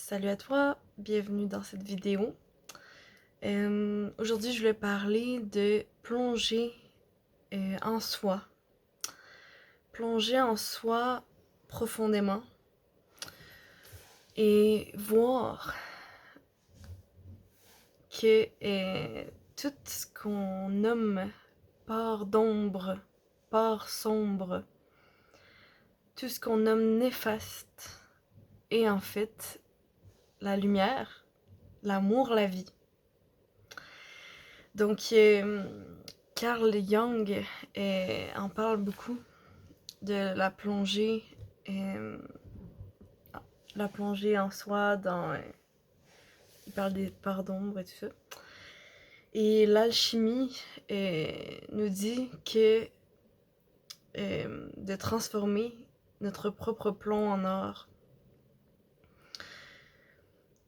Salut à toi, bienvenue dans cette vidéo. Aujourd'hui, je voulais parler de plonger en soi. Plonger en soi profondément et voir que tout ce qu'on nomme part d'ombre, part sombre, tout ce qu'on nomme néfaste est en fait la lumière, l'amour, la vie. Donc, Carl Jung en parle beaucoup de euh, la plongée en soi, il parle des parts d'ombre et tout ça. Et l'alchimie nous dit que de transformer notre propre plomb en or.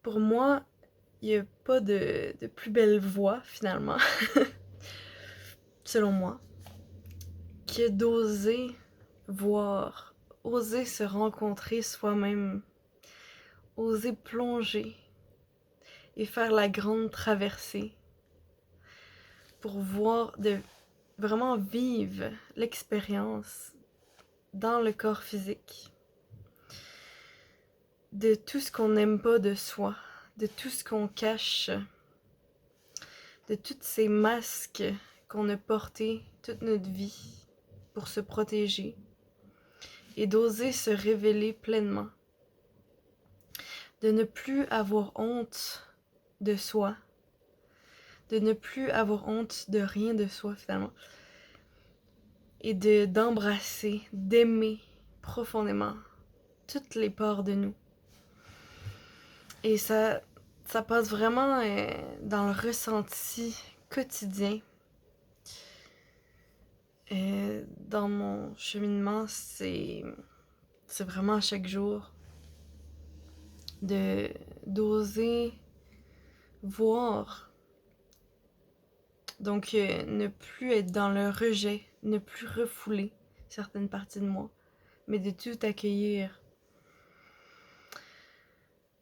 Pour moi, il n'y a pas de plus belle voie, finalement, selon moi, que d'oser voir, oser se rencontrer soi-même, oser plonger et faire la grande traversée pour vraiment vivre l'expérience dans le corps physique de tout ce qu'on n'aime pas de soi, de tout ce qu'on cache, de tous ces masques qu'on a portés toute notre vie pour se protéger et d'oser se révéler pleinement, de ne plus avoir honte de soi, de ne plus avoir honte de rien de soi finalement, et d'embrasser, d'aimer profondément toutes les parts de nous. Et ça passe vraiment dans le ressenti quotidien. Dans mon cheminement, c'est vraiment à chaque jour d'oser voir. Donc, ne plus être dans le rejet, ne plus refouler certaines parties de moi, mais de tout accueillir.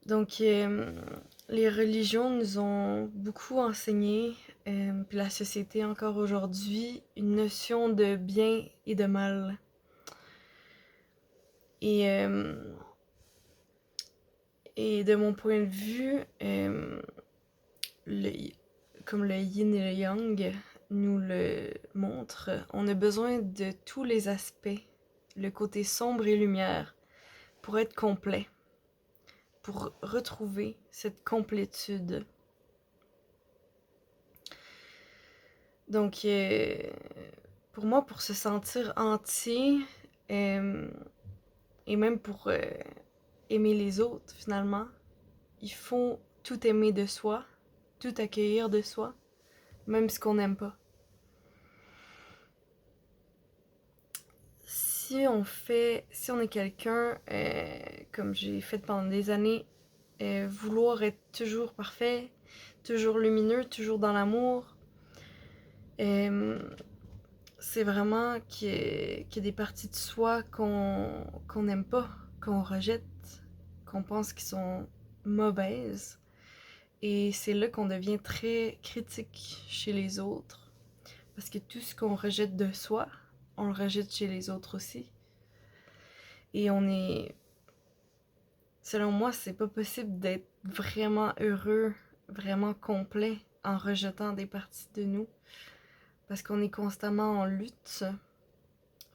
Donc, les religions nous ont beaucoup enseigné, puis la société encore aujourd'hui, une notion de bien et de mal. Et de mon point de vue, comme le yin et le yang nous le montrent, on a besoin de tous les aspects, le côté sombre et lumière, pour être complet, pour retrouver cette complétude. Donc, pour moi, pour se sentir entier, et même pour aimer les autres, finalement, il faut tout aimer de soi, tout accueillir de soi, même ce qu'on n'aime pas. Si on est quelqu'un, comme j'ai fait pendant des années, vouloir être toujours parfait, toujours lumineux, toujours dans l'amour, c'est vraiment qu'il y a des parties de soi qu'on n'aime pas, qu'on rejette, qu'on pense qu'ils sont mauvaises. Et c'est là qu'on devient très critique chez les autres. Parce que tout ce qu'on rejette de soi, on le rejette chez les autres aussi. Et selon moi, c'est pas possible d'être vraiment heureux, vraiment complet en rejetant des parties de nous. Parce qu'on est constamment en lutte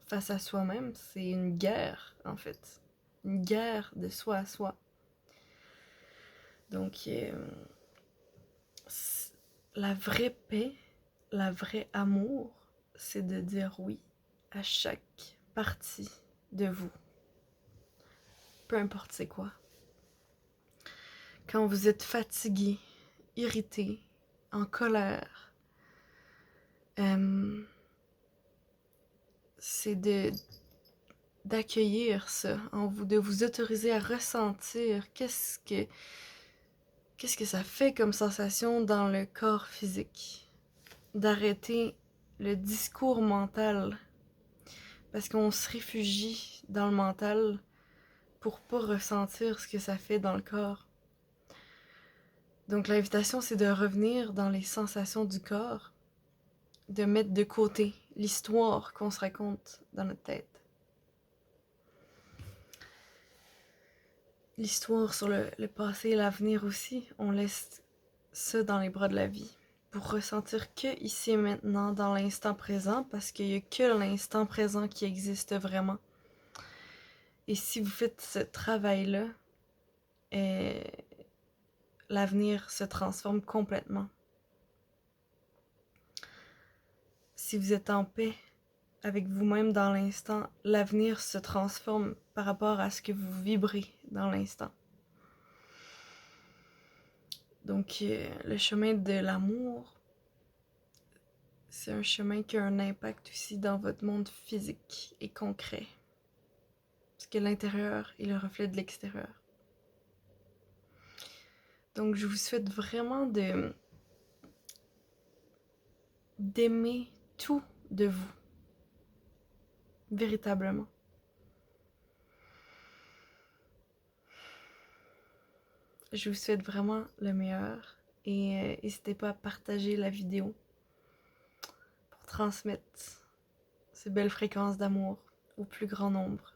face à soi-même. C'est une guerre, en fait. Une guerre de soi à soi. Donc, la vraie paix, la vraie amour, c'est de dire oui à chaque partie de vous. Peu importe c'est quoi. Quand vous êtes fatigué, irrité, en colère, c'est d'accueillir ça en vous, de vous autoriser à ressentir qu'est-ce que ça fait comme sensation dans le corps physique. D'arrêter le discours mental. Parce qu'on se réfugie dans le mental pour pas ressentir ce que ça fait dans le corps. Donc l'invitation, c'est de revenir dans les sensations du corps, de mettre de côté l'histoire qu'on se raconte dans notre tête. L'histoire sur le passé et l'avenir aussi, on laisse ça dans les bras de la vie pour ressentir que ici et maintenant, dans l'instant présent, parce qu'il n'y a que l'instant présent qui existe vraiment. Et si vous faites ce travail-là, l'avenir se transforme complètement. Si vous êtes en paix avec vous-même dans l'instant, l'avenir se transforme par rapport à ce que vous vibrez dans l'instant. Donc, le chemin de l'amour, c'est un chemin qui a un impact aussi dans votre monde physique et concret. Parce que l'intérieur est le reflet de l'extérieur. Donc, je vous souhaite vraiment d'aimer tout de vous. Véritablement. Je vous souhaite vraiment le meilleur et n'hésitez pas à partager la vidéo pour transmettre ces belles fréquences d'amour au plus grand nombre.